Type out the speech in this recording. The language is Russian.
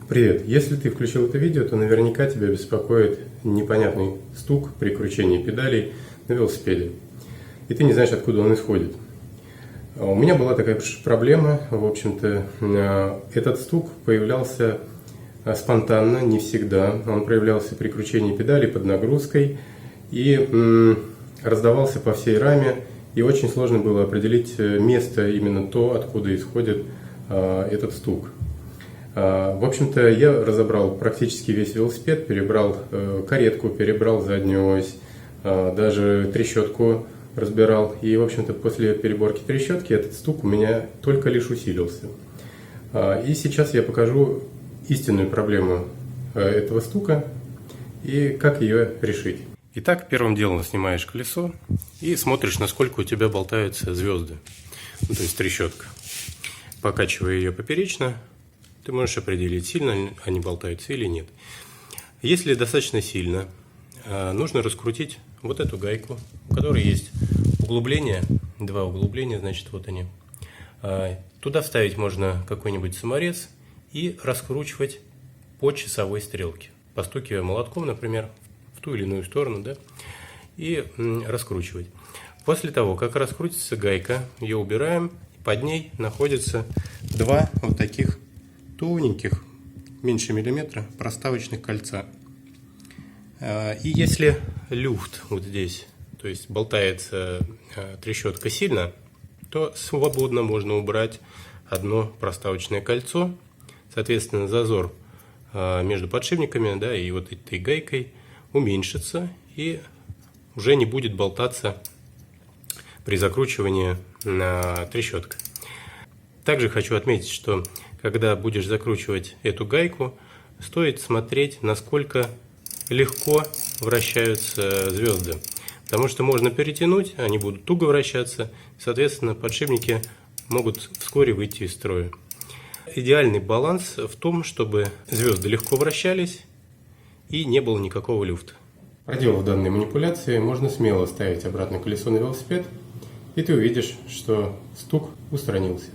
Привет! Если ты включил это видео, то наверняка тебя беспокоит непонятный стук при кручении педалей на велосипеде. И ты не знаешь, откуда он исходит. У меня была такая проблема. В общем-то, этот стук появлялся спонтанно, не всегда. Он проявлялся при кручении педалей под нагрузкой и раздавался по всей раме. И очень сложно было определить место, именно то, откуда исходит этот стук. В общем-то, я разобрал практически весь велосипед, перебрал каретку, перебрал заднюю ось, даже трещотку разбирал. И, в общем-то, после переборки трещотки этот стук у меня только лишь усилился. И сейчас я покажу истинную проблему этого стука и как ее решить. Итак, первым делом снимаешь колесо и смотришь, насколько у тебя болтаются звезды, то есть трещотка. Покачивая ее поперечно, ты можешь определить, сильно они болтаются или нет. Если достаточно сильно, нужно раскрутить вот эту гайку, у которой есть углубление, два углубления, значит, вот они. Туда вставить можно какой-нибудь саморез и раскручивать по часовой стрелке, постукивая молотком, например, в ту или иную сторону, да, и раскручивать. После того, как раскрутится гайка, ее убираем, под ней находятся два вот таких тоненьких, меньше миллиметра, проставочных кольца. И если люфт вот здесь, то есть болтается трещотка сильно, то свободно можно убрать одно проставочное кольцо. Соответственно, зазор между подшипниками, да, и вот этой гайкой уменьшится и уже не будет болтаться при закручивании трещотка. Также хочу отметить, что когда будешь закручивать эту гайку, стоит смотреть, насколько легко вращаются звезды. Потому что можно перетянуть, они будут туго вращаться, соответственно, подшипники могут вскоре выйти из строя. Идеальный баланс в том, чтобы звезды легко вращались и не было никакого люфта. Проделав данные манипуляции, можно смело ставить обратно колесо на велосипед, и ты увидишь, что стук устранился.